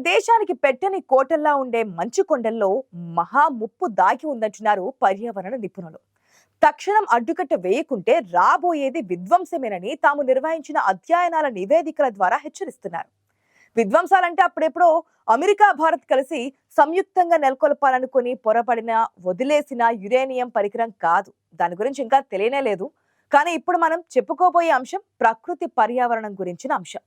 దేశానికి పెట్టని కోటల్లా ఉండే మంచు కొండల్లో మహా ముప్పు దాగి ఉందంటున్నారు పర్యావరణ నిపుణులు. తక్షణం అడ్డుకట్ట వేయకుంటే రాబోయేది విధ్వంసమేనని తాము నిర్వహించిన అధ్యయనాల నివేదికల ద్వారా హెచ్చరిస్తున్నారు. విధ్వంసాలంటే అప్పుడెప్పుడో అమెరికా భారత్ కలిసి సంయుక్తంగా నెలకొల్పాలనుకుని పొరపడిన వదిలేసిన యురేనియం పరికరం కాదు. దాని గురించి ఇంకా తెలియనే లేదు. కానీ ఇప్పుడు మనం చెప్పుకోబోయే అంశం ప్రకృతి పర్యావరణం గురించిన అంశం.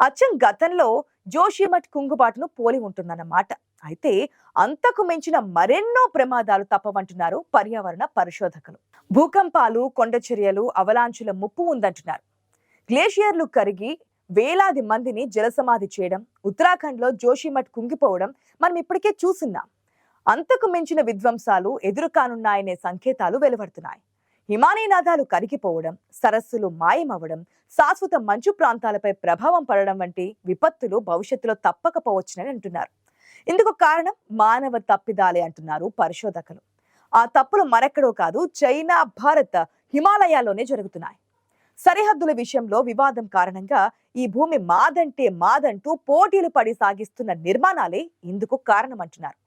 అచ్చం గతంలో జోషిమఠ్ కుంగుబాటును పోలి ఉంటుందన్నమాట. అయితే అంతకు మించిన మరెన్నో ప్రమాదాలు తప్పవంటున్నారు పర్యావరణ పరిశోధకులు. భూకంపాలు, కొండ చర్యలు, అవలాంచుల ముప్పు ఉందంటున్నారు. గ్లేషియర్లు కరిగి వేలాది మందిని జలసమాధి చేయడం, ఉత్తరాఖండ్లో జోషిమఠ్ కుంగిపోవడం మనం ఇప్పటికే చూస్తున్నాం. అంతకు మించిన విధ్వంసాలు ఎదురు కానున్నాయనే సంకేతాలు వెలువడుతున్నాయి. హిమానీనాథాలు కరిగిపోవడం, సరస్సులు మాయమవడం, శాశ్వత మంచు ప్రాంతాలపై ప్రభావం పడడం వంటి విపత్తులు భవిష్యత్తులో తప్పకపోవచ్చునని అంటున్నారు. ఇందుకు కారణం మానవ తప్పిదాలే అంటున్నారు పరిశోధకులు. ఆ తప్పులు మరెక్కడో కాదు, చైనా, భారత్, హిమాలయాల్లోనే జరుగుతున్నాయి. సరిహద్దుల విషయంలో వివాదం కారణంగా ఈ భూమి మాదంటే మాదంటూ పోటీలు పడి సాగిస్తున్న నిర్మాణాలే ఇందుకు కారణమంటున్నారు.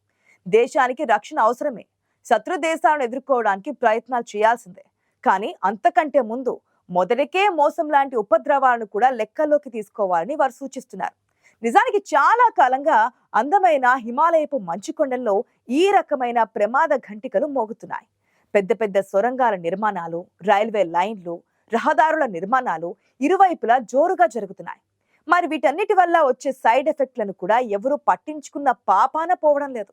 దేశానికి రక్షణ అవసరమే, శత్రు దేశాలను ఎదుర్కోవడానికి ప్రయత్నాలు చేయాల్సిందే. కానీ అంతకంటే ముందు మొదటికే మోసం లాంటి ఉపద్రవాలను కూడా లెక్కల్లోకి తీసుకోవాలని వారు సూచిస్తున్నారు. నిజానికి చాలా కాలంగా అందమైన హిమాలయపు మంచు కొండల్లో ఈ రకమైన ప్రమాద ఘంటికలు మోగుతున్నాయి. పెద్ద పెద్ద సొరంగాల నిర్మాణాలు, రైల్వే లైన్లు, రహదారుల నిర్మాణాలు ఇరువైపులా జోరుగా జరుగుతున్నాయి. మరి వీటన్నిటి వల్ల వచ్చే సైడ్ ఎఫెక్ట్లను కూడా ఎవరూ పట్టించుకున్న పాపాన పోవడం లేదు.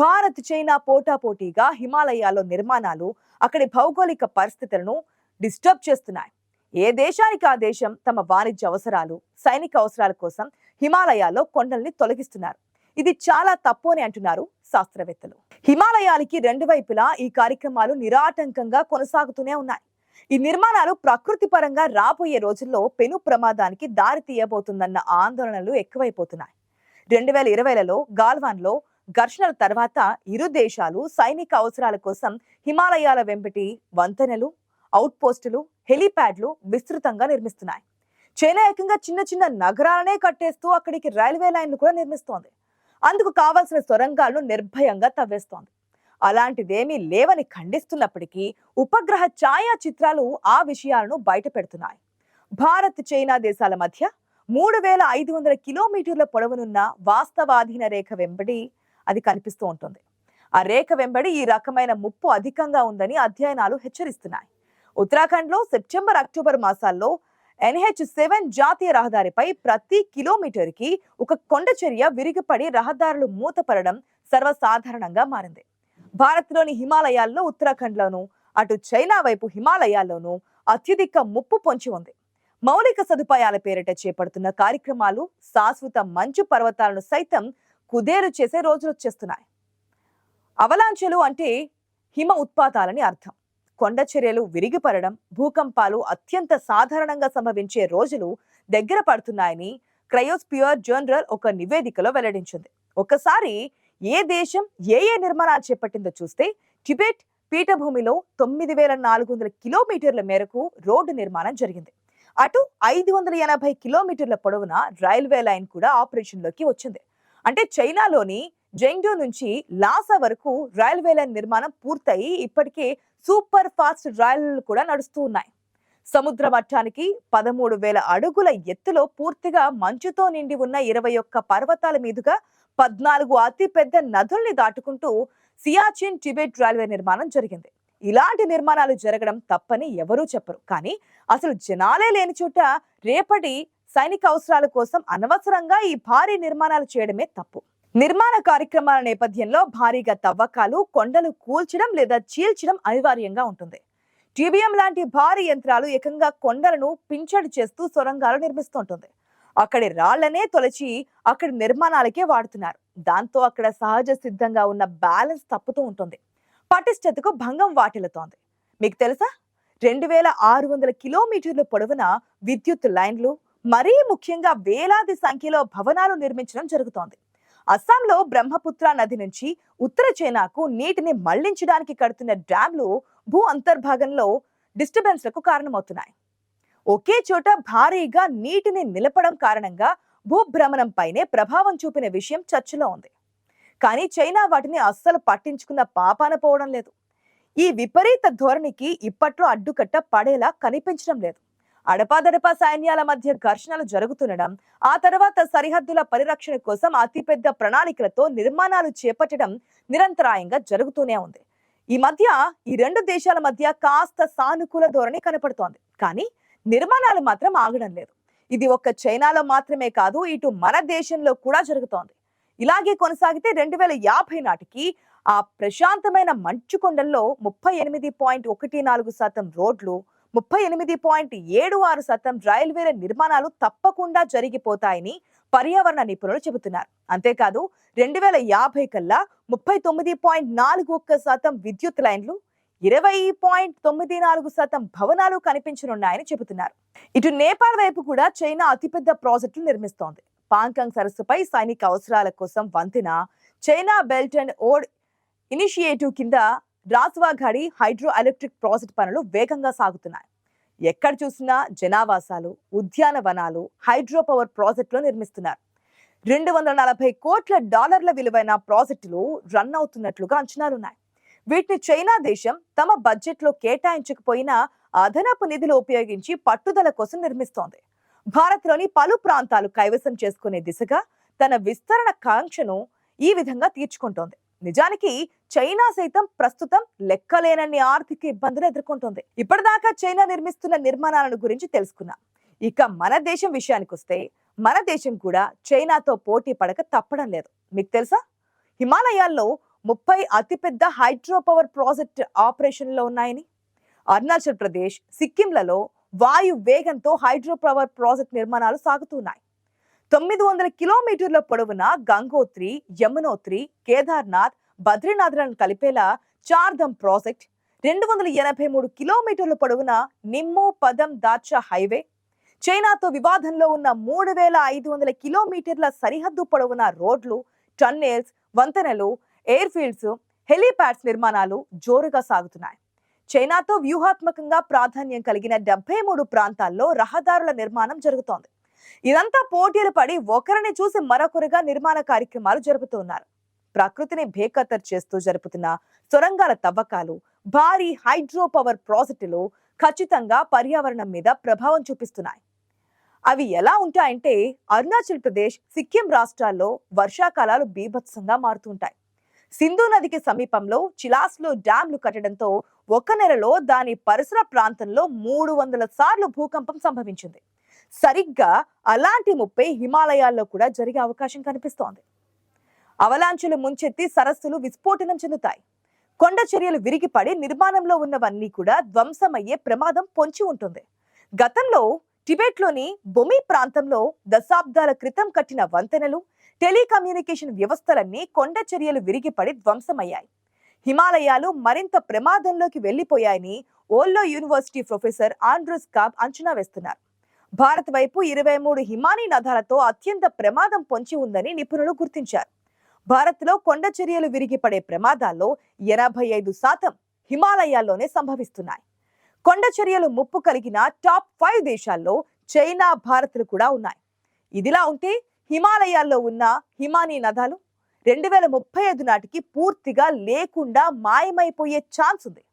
భారత్, చైనా పోటాపోటీగా హిమాలయాల్లో నిర్మాణాలు అక్కడి భౌగోళిక పరిస్థితులను డిస్టర్బ్ చేస్తున్నాయి. ఏ దేశానికి ఆ దేశం తమ వాణిజ్య అవసరాలు, సైనిక అవసరాల కోసం హిమాలయాల్లో కొండల్ని తొలగిస్తున్నారు. ఇది చాలా తప్పు అని అంటున్నారు శాస్త్రవేత్తలు. హిమాలయాలకి రెండు వైపులా ఈ కార్యక్రమాలు నిరాటంకంగా కొనసాగుతూనే ఉన్నాయి. ఈ నిర్మాణాలు ప్రకృతి పరంగా రాబోయే రోజుల్లో పెను ప్రమాదానికి దారి తీయబోతుందన్న ఆందోళనలు ఎక్కువైపోతున్నాయి. 2020లలో గాల్వాన్లో ఘర్షణల తర్వాత ఇరు దేశాలు సైనిక అవసరాల కోసం హిమాలయాల వెంబటి వంతెనలు, అవుట్ పోస్టులు, హెలీప్యాడ్లు విస్తృతంగా నిర్మిస్తున్నాయి. చైనా ఏకంగా చిన్న చిన్న నగరాలనే కట్టేస్తూ అక్కడికి రైల్వే లైన్లు కూడా నిర్మిస్తోంది. అందుకు కావాల్సిన సొరంగాలను నిర్భయంగా తవ్వేస్తోంది. అలాంటిదేమీ లేవని ఖండిస్తున్నప్పటికీ ఉపగ్రహ ఛాయా చిత్రాలు ఆ విషయాలను బయట పెడుతున్నాయి. భారత్, చైనా దేశాల మధ్య 3500 కిలోమీటర్ల పొడవునున్న వాస్తవాధీన రేఖ వెంబడి అది కనిపిస్తూ ఉంటుంది. ఆ రేఖ వెంబడి ఈ రకమైన ముప్పు అధికంగా ఉందని అధ్యయనాలు హెచ్చరిస్తున్నాయి. ఉత్తరాఖండ్లో సెప్టెంబర్, అక్టోబర్ మాసాల్లో NH7 జాతీయ రహదారిపై ప్రతి కిలోమీటర్కి ఒక కొండ చర్య విరిగిపడి రహదారులు మూతపడడం సర్వసాధారణంగా మారింది. భారత్లోని హిమాలయాల్లో, ఉత్తరాఖండ్లోనూ, అటు చైనా వైపు హిమాలయాల్లోనూ అత్యధిక ముప్పు పొంచి ఉంది. మౌలిక సదుపాయాల పేరిట చేపడుతున్న కార్యక్రమాలు శాశ్వత మంచు పర్వతాలను సైతం కుదేలు చేసే రోజులు వచ్చేస్తున్నాయి. అవలాంచెలు అంటే హిమ ఉత్పాతాలని అర్థం. కొండ చర్యలు విరిగిపడడం, భూకంపాలు అత్యంత సాధారణంగా సంభవించే రోజులు దగ్గర పడుతున్నాయని క్రయోస్పియర్ జర్నల్ ఒక నివేదికలో వెల్లడించింది. ఒకసారి ఏ దేశం ఏ నిర్మాణాలు చేపట్టిందో చూస్తే టిబెట్ పీఠభూమిలో 9400 కిలోమీటర్ల మేరకు రోడ్డు నిర్మాణం జరిగింది. అటు 580 కిలోమీటర్ల పొడవున రైల్వే లైన్ కూడా ఆపరేషన్లోకి వచ్చింది. అంటే చైనాలోని జెంగ్డూ నుంచి లాసా వరకు రైల్వే లైన్ నిర్మాణం పూర్తయి ఇప్పటికే సూపర్ ఫాస్ట్ రైళ్లు కూడా నడుస్తూ ఉన్నాయి. సముద్ర మట్టానికి 13,000 అడుగుల ఎత్తులో పూర్తిగా మంచుతో నిండి ఉన్న 21 పర్వతాల మీదుగా 14 అతి పెద్ద నదుల్ని దాటుకుంటూ సియాచిన్ టిబెట్ రైల్వే నిర్మాణం జరిగింది. ఇలాంటి నిర్మాణాలు జరగడం తప్పని ఎవరూ చెప్పరు. కానీ అసలు జనాలే లేని చోట రేపటి సైనిక అవసరాల కోసం అనవసరంగా ఈ భారీ నిర్మాణాలు చేయడమే తప్పు. నిర్మాణ కార్యక్రమాల నేపథ్యంలో భారీగా తవ్వకాలు, కొండలు కూల్చడం లేదా చీల్చడం అనివార్యంగా ఉంటుంది. టీబీఎం లాంటి భారీ యంత్రాలు ఏకంగా కొండలను పించడి చేస్తూ సొరంగాలు నిర్మిస్తుంటుంది. అక్కడి రాళ్లనే తొలచి అక్కడి నిర్మాణాలకే వాడుతున్నారు. దాంతో అక్కడ సహజ సిద్ధంగా ఉన్న బ్యాలెన్స్ తప్పుతూ ఉంటుంది. పటిష్టతకు భంగం వాటిల్లుతోంది. మీకు తెలుసా, 2600 కిలోమీటర్ల పొడవున విద్యుత్ లైన్లు, మరీ ముఖ్యంగా వేలాది సంఖ్యలో భవనాలు నిర్మించడం జరుగుతోంది. అస్సాంలో బ్రహ్మపుత్ర నది నుంచి ఉత్తర చైనాకు నీటిని మళ్లించడానికి కడుతున్న డ్యాంలు భూ అంతర్భాగంలో డిస్టర్బెన్స్లకు కారణమవుతున్నాయి. ఒకే చోట భారీగా నీటిని నిలపడం కారణంగా భూభ్రమణంపైనే ప్రభావం చూపిన విషయం చర్చలో ఉంది. కానీ చైనా వాటిని అస్సలు పట్టించుకున్న పాపాన పోవడం లేదు. ఈ విపరీత ధోరణికి ఇప్పట్లో అడ్డుకట్ట పడేలా కనిపించడం లేదు. అడపాదడపా సైన్యాల మధ్య ఘర్షణలు జరుగుతుండడం, ఆ తర్వాత సరిహద్దుల పరిరక్షణ కోసం అతిపెద్ద ప్రణాళికలతో నిర్మాణాలు చేపట్టడం నిరంతరాయంగా జరుగుతూనే ఉంది. ఈ మధ్య ఈ రెండు దేశాల మధ్య కాస్త సానుకూల ధోరణి కనపడుతోంది. కానీ నిర్మాణాలు మాత్రం ఆగడం లేదు. ఇది ఒక్క చైనాలో మాత్రమే కాదు, ఇటు మన దేశంలో కూడా జరుగుతోంది. ఇలాగే కొనసాగితే 2050 నాటికి ఆ ప్రశాంతమైన మంచు కొండల్లో 38.14% రోడ్లు, 38.76% రైల్వేల నిర్మాణాలు తప్పకుండా జరిగిపోతాయని పర్యావరణ నిపుణులు చెబుతున్నారు. అంతేకాదు 2050 కల్లా 39.41% విద్యుత్ లైన్లు, 20.94% భవనాలు కనిపించనున్నాయని చెబుతున్నారు. ఇటు నేపాల్ వైపు కూడా చైనా అతిపెద్ద ప్రాజెక్టులు నిర్మిస్తోంది. పాంకాంగ్ సరస్సుపై సైనిక అవసరాల కోసం వంతెన, China belt and road initiative కింద రాస్వాఘాడి హైడ్రో ఎలక్ట్రిక్ ప్రాజెక్ట్ పనులు వేగంగా సాగుతున్నాయి. ఎక్కడ చూసినా జనావాసాలు, ఉద్యానవనాలు, హైడ్రో పవర్ ప్రాజెక్టులు నిర్మిస్తున్నారు. $240 కోట్ల విలువైన ప్రాజెక్టులు రన్ అవుతున్నట్లుగా అంచనాలున్నాయి. వీటిని చైనా దేశం తమ బడ్జెట్ లో కేటాయించకపోయినా అదనపు నిధులు ఉపయోగించి పట్టుదల కోసం నిర్మిస్తోంది. భారత్లోని పలు ప్రాంతాలు కైవసం చేసుకునే దిశగా తన విస్తరణ కాంక్షను ఈ విధంగా తీర్చుకుంటోంది. నిజానికి చైనా సైతం ప్రస్తుతం లెక్కలేనన్ని ఆర్థిక ఇబ్బందులు ఎదుర్కొంటోంది. ఇప్పటిదాకా చైనా నిర్మిస్తున్న నిర్మాణాలను గురించి తెలుసుకున్నాం. ఇక మన దేశం విషయానికి వస్తే మన దేశం కూడా చైనాతో పోటీ పడక తప్పడం లేదు. మీకు తెలుసా, హిమాలయాల్లో 30 అతిపెద్ద హైడ్రో పవర్ ప్రాజెక్ట్ ఆపరేషన్లో ఉన్నాయని. అరుణాచల్ ప్రదేశ్, సిక్కింలలో వాయు వేగంతో హైడ్రో పవర్ ప్రాజెక్ట్ నిర్మాణాలు సాగుతున్నాయి. 900 కిలోమీటర్ల పొడవున గంగోత్రి, యమునోత్రి, కేదార్నాథ్, బద్రీనాథ్లను కలిపేలా చార్ధమ్ ప్రాజెక్ట్, 283 కిలోమీటర్ల పొడవున నిమ్ము పదం దార్చా హైవే, చైనాతో వివాదంలో ఉన్న 3500 కిలోమీటర్ల సరిహద్దు పొడవున రోడ్లు, టన్నెల్స్, వంతెనలు, ఎయిర్ ఫీల్డ్స్, హెలీప్యాడ్స్ నిర్మాణాలు జోరుగా సాగుతున్నాయి. చైనాతో వ్యూహాత్మకంగా ప్రాధాన్యం కలిగిన 73 ప్రాంతాల్లో రహదారుల నిర్మాణం జరుగుతోంది. ఇదంతా పోటీలు పడి ఒకరిని చూసి మరొకరుగా నిర్మాణ కార్యక్రమాలు జరుపుతున్నారు. ప్రకృతిని బేఖతర్ చేస్తూ జరుపుతున్న సొరంగాల తవ్వకాలు, భారీ హైడ్రో పవర్ ప్రాజెక్టులు ఖచ్చితంగా పర్యావరణం మీద ప్రభావం చూపిస్తున్నాయి. అవి ఎలా ఉంటాయంటే, అరుణాచల్ ప్రదేశ్, సిక్కిం రాష్ట్రాల్లో వర్షాకాలాలు బీభత్సంగా మారుతుంటాయి. సింధు నదికి సమీపంలో చిలాస్లో డ్యాంలు కట్టడంతో ఒక నెలలో దాని పరిసర ప్రాంతంలో 300 సార్లు భూకంపం సంభవించింది. సరిగ్గా అలాంటి ముప్పై హిమాలయాల్లో కూడా జరిగే అవకాశం కనిపిస్తోంది. అవలాంచులు ముంచెత్తి సరస్సులు విస్ఫోటనం చెందుతాయి. కొండ చర్యలు విరిగిపడి నిర్మాణంలో ఉన్నవన్నీ కూడా ధ్వంసమయ్యే ప్రమాదం పొంచి ఉంటుంది. గతంలో టిబెట్లోని బొమి ప్రాంతంలో దశాబ్దాల క్రితం కట్టిన వంతెనలు, టెలికమ్యూనికేషన్ వ్యవస్థలన్నీ కొండ చర్యలు విరిగిపడి ధ్వంసమయ్యాయి. హిమాలయాలు మరింత ప్రమాదంలోకి వెళ్లిపోయాయని ఓల్లో యూనివర్సిటీ ప్రొఫెసర్ ఆండ్రూస్ కాబ్ అంచనా వేస్తున్నారు. భారత్ వైపు 23 హిమానీ నదాలతో అత్యంత ప్రమాదం పొంచి ఉందని నిపుణులు గుర్తించారు. భారత్లో కొండ చర్యలు విరిగిపడే ప్రమాదాల్లో 85% హిమాలయాల్లోనే సంభవిస్తున్నాయి. కొండ చర్యలు ముప్పు కలిగిన టాప్ 5 దేశాల్లో చైనా, భారత్లు కూడా ఉన్నాయి. ఇదిలా ఉంటే హిమాలయాల్లో ఉన్న హిమానీ నదాలు 2035 నాటికి పూర్తిగా లేకుండా మాయమైపోయే ఛాన్స్ ఉంది.